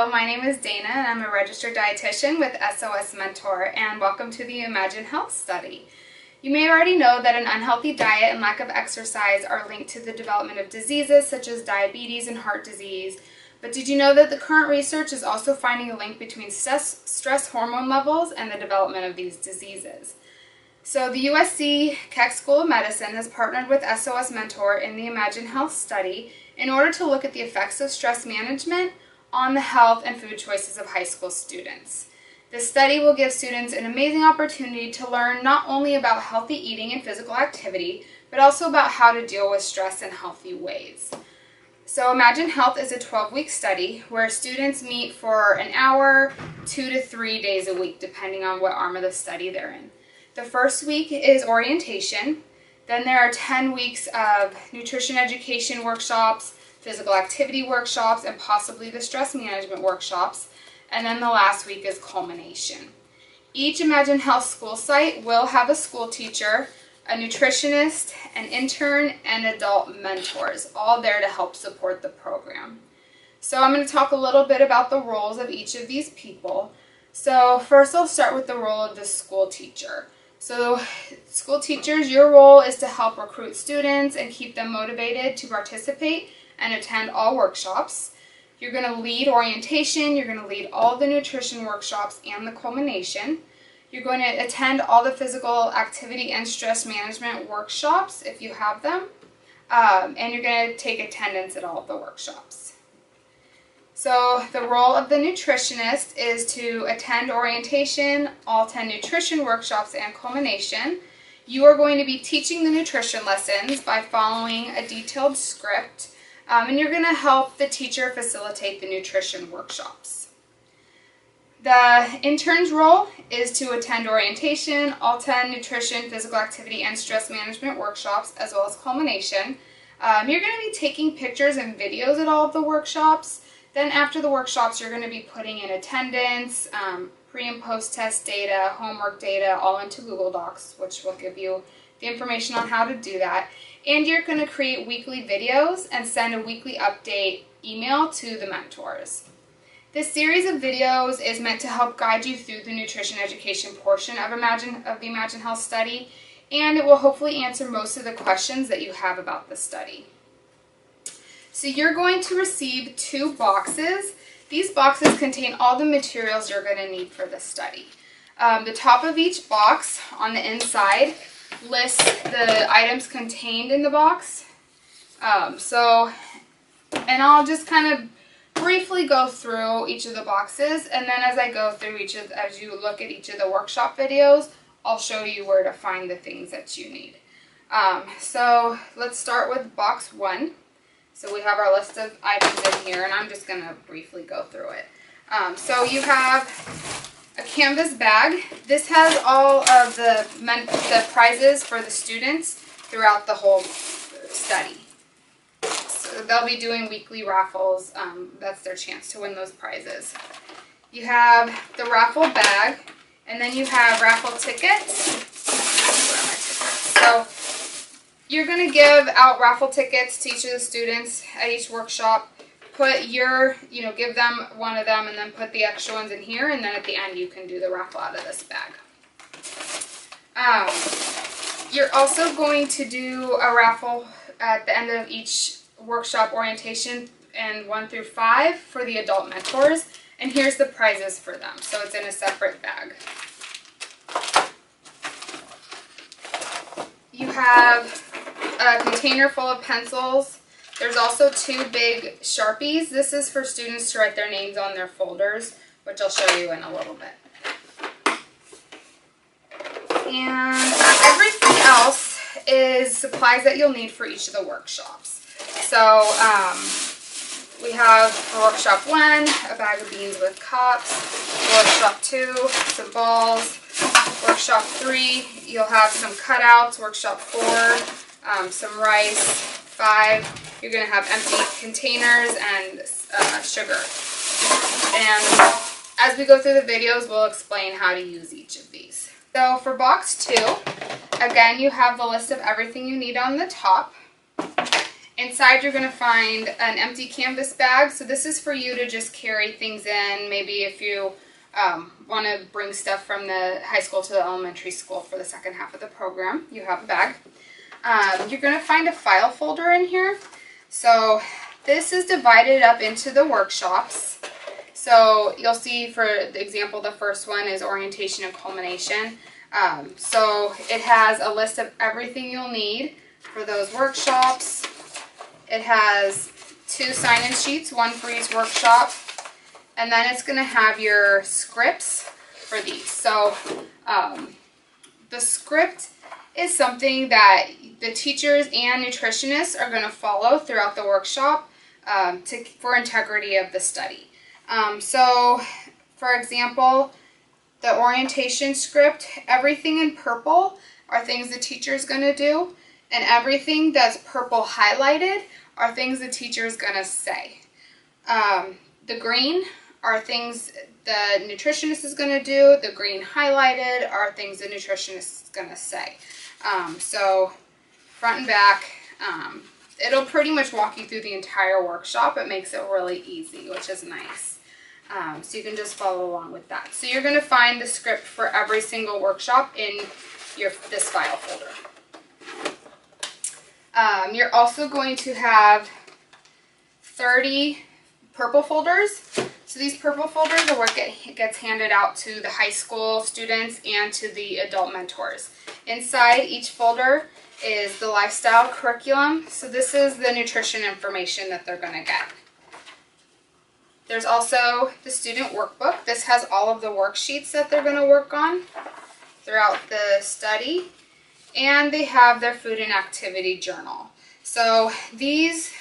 Hello, my name is Dana and I'm a registered dietitian with SOS Mentor, and welcome to the Imagine Health study. You may already know that an unhealthy diet and lack of exercise are linked to the development of diseases such as diabetes and heart disease. But did you know that the current research is also finding a link between stress hormone levels and the development of these diseases? So the USC Keck School of Medicine has partnered with SOS Mentor in the Imagine Health study in order to look at the effects of stress management on the health and food choices of high school students. This study will give students an amazing opportunity to learn not only about healthy eating and physical activity, but also about how to deal with stress in healthy ways. So Imagine Health is a 12-week study where students meet for an hour, 2 to 3 days a week, depending on what arm of the study they're in. The first week is orientation. Then there are 10 weeks of nutrition education workshops, physical activity workshops, and possibly the stress management workshops. And then the last week is culmination. Each Imagine Health school site will have a school teacher, a nutritionist, an intern, and adult mentors, all there to help support the program. So I'm going to talk a little bit about the roles of each of these people. So first I'll start with the role of the school teacher. So school teachers, your role is to help recruit students and keep them motivated to participate and attend all workshops. You're going to lead orientation, you're going to lead all the nutrition workshops and the culmination. You're going to attend all the physical activity and stress management workshops if you have them. And you're going to take attendance at all of the workshops. So the role of the nutritionist is to attend orientation, all 10 nutrition workshops, and culmination. You are going to be teaching the nutrition lessons by following a detailed script, and you're going to help the teacher facilitate the nutrition workshops. The intern's role is to attend orientation, all 10 nutrition, physical activity, and stress management workshops, as well as culmination. You're going to be taking pictures and videos at all of the workshops. Then after the workshops, you're going to be putting in attendance, pre and post test data, homework data, all into Google Docs, which will give you the information on how to do that. And you're going to create weekly videos and send a weekly update email to the mentors. This series of videos is meant to help guide you through the nutrition education portion of the Imagine Health study, and it will hopefully answer most of the questions that you have about the study. So you're going to receive 2 boxes. These boxes contain all the materials you're going to need for the study. The top of each box on the inside lists the items contained in the box. And I'll just kind of briefly go through each of the boxes, and then as I go through as you look at each of the workshop videos, I'll show you where to find the things that you need. So let's start with box 1. So we have our list of items in here, and I'm just going to briefly go through it. So you have a canvas bag. This has all of the prizes for the students throughout the whole study. So they'll be doing weekly raffles. That's their chance to win those prizes. You have the raffle bag, and then you have raffle tickets. Where are my tickets? So you're going to give out raffle tickets to each of the students at each workshop. Give them one of them and then put the extra ones in here, and then at the end you can do the raffle out of this bag. You're also going to do a raffle at the end of each workshop orientation and 1 through 5 for the adult mentors, and here's the prizes for them. So it's in a separate bag. You have a container full of pencils. There's also 2 big Sharpies. This is for students to write their names on their folders, which I'll show you in a little bit. And everything else is supplies that you'll need for each of the workshops. So we have for workshop 1, a bag of beans with cups. Workshop 2, some balls. Workshop 3, you'll have some cutouts. Workshop 4, some rice. 5, you're going to have empty containers and sugar. And as we go through the videos, we'll explain how to use each of these. So for box 2, again, you have the list of everything you need on the top. Inside you're going to find an empty canvas bag. So this is for you to just carry things in. Maybe if you want to bring stuff from the high school to the elementary school for the second half of the program, you have a bag. You're going to find a file folder in here. So this is divided up into the workshops. So you'll see, for the example, the first one is orientation and culmination. So it has a list of everything you'll need for those workshops. It has 2 sign-in sheets, one for each workshop, and then it's going to have your scripts for these. So the script is something that the teachers and nutritionists are going to follow throughout the workshop for integrity of the study. So, for example, the orientation script, everything in purple are things the teacher is going to do, and everything that's purple highlighted are things the teacher is going to say. The green are things the nutritionist is going to do. The green highlighted are things the nutritionist is going to say. So front and back, it'll pretty much walk you through the entire workshop. It makes it really easy, which is nice. So you can just follow along with that. So you're going to find the script for every single workshop in this file folder. You're also going to have 30 purple folders. So these purple folders are what gets handed out to the high school students and to the adult mentors. Inside each folder is the lifestyle curriculum. So this is the nutrition information that they're going to get. There's also the student workbook. This has all of the worksheets that they're going to work on throughout the study. And they have their food and activity journal. So these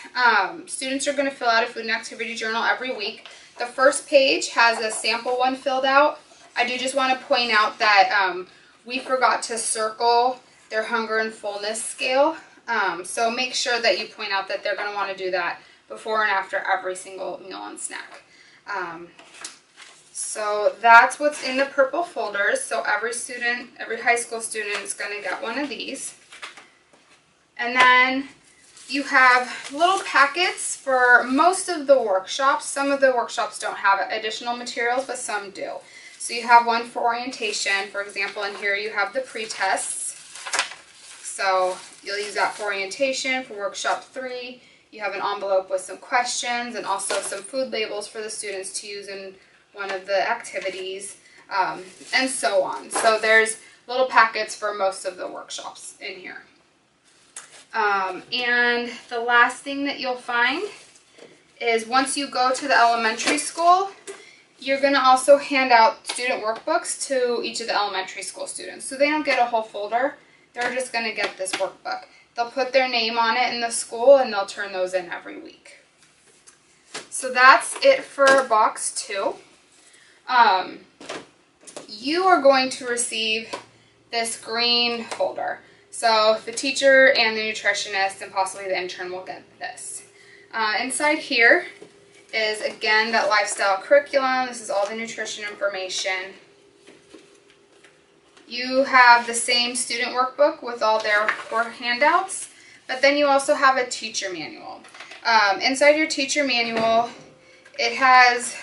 students are going to fill out a food and activity journal every week. The first page has a sample one filled out. I do just want to point out that we forgot to circle their hunger and fullness scale. So make sure that you point out that they're going to want to do that before and after every single meal and snack. So that's what's in the purple folders. So every high school student is going to get one of these. And then you have little packets for most of the workshops. Some of the workshops don't have additional materials, but some do. So you have one for orientation, for example, and here you have the pre-tests. So you'll use that for orientation. For workshop 3, you have an envelope with some questions and also some food labels for the students to use in one of the activities, and so on. So there's little packets for most of the workshops in here. And the last thing that you'll find is once you go to the elementary school, you're going to also hand out student workbooks to each of the elementary school students. So they don't get a whole folder, they're just going to get this workbook. They'll put their name on it in the school and they'll turn those in every week. So that's it for box 2. You are going to receive this green folder. So the teacher and the nutritionist and possibly the intern will get this. Inside here is, again, that lifestyle curriculum. This is all the nutrition information. You have the same student workbook with all their core handouts, but then you also have a teacher manual. Inside your teacher manual, it has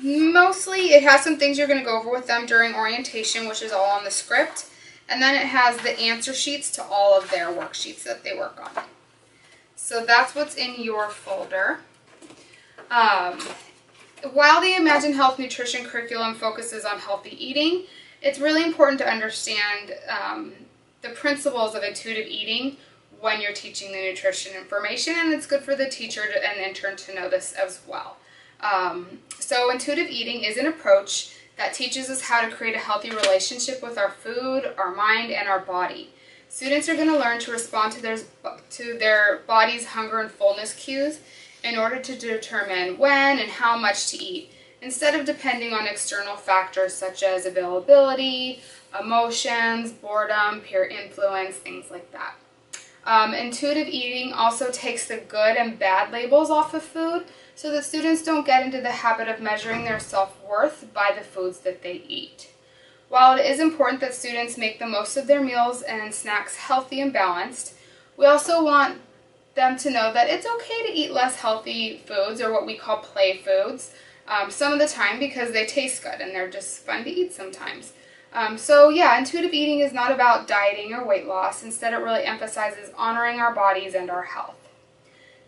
it has some things you're going to go over with them during orientation, which is all on the script. And then it has the answer sheets to all of their worksheets that they work on. So that's what's in your folder. While the Imagine Health Nutrition curriculum focuses on healthy eating, it's really important to understand the principles of intuitive eating when you're teaching the nutrition information, and it's good for the teacher and intern to know this as well. So intuitive eating is an approach that teaches us how to create a healthy relationship with our food, our mind, and our body. Students are going to learn to respond to their body's hunger and fullness cues in order to determine when and how much to eat, instead of depending on external factors such as availability, emotions, boredom, peer influence, things like that. Intuitive eating also takes the good and bad labels off of food, so that students don't get into the habit of measuring their self-worth by the foods that they eat. While it is important that students make the most of their meals and snacks healthy and balanced, we also want them to know that it's okay to eat less healthy foods, or what we call play foods, some of the time, because they taste good and they're just fun to eat sometimes. So yeah, intuitive eating is not about dieting or weight loss. Instead, it really emphasizes honoring our bodies and our health.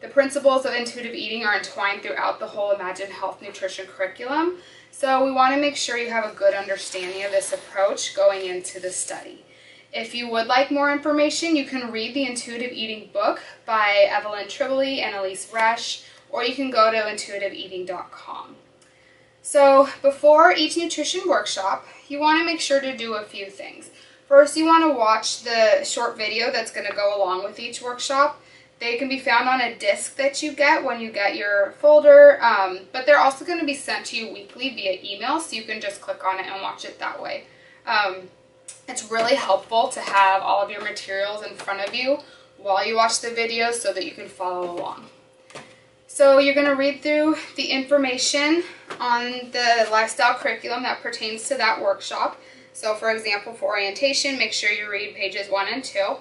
The principles of intuitive eating are entwined throughout the whole Imagine Health nutrition curriculum, so we want to make sure you have a good understanding of this approach going into the study. If you would like more information, you can read the Intuitive Eating book by Evelyn Tribole and Elise Resch, or you can go to intuitiveeating.com. So before each nutrition workshop, you want to make sure to do a few things. First, you want to watch the short video that's going to go along with each workshop. They can be found on a disc that you get when you get your folder, but they're also going to be sent to you weekly via email, so you can just click on it and watch it that way. It's really helpful to have all of your materials in front of you while you watch the video so that you can follow along. So you're going to read through the information on the lifestyle curriculum that pertains to that workshop. So for example, for orientation, make sure you read pages 1 and 2.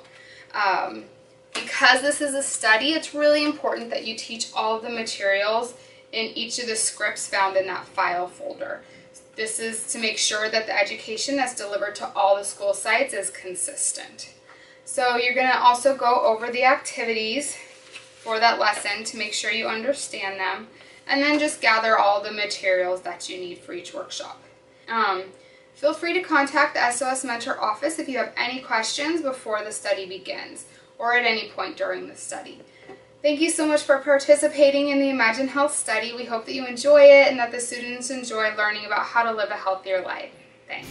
Because this is a study, it's really important that you teach all of the materials in each of the scripts found in that file folder. This is to make sure that the education that's delivered to all the school sites is consistent. So you're going to also go over the activities for that lesson to make sure you understand them, and then just gather all the materials that you need for each workshop. Feel free to contact the SOS Mentor office if you have any questions before the study begins, or at any point during the study. Thank you so much for participating in the Imagine Health study. We hope that you enjoy it and that the students enjoy learning about how to live a healthier life. Thanks.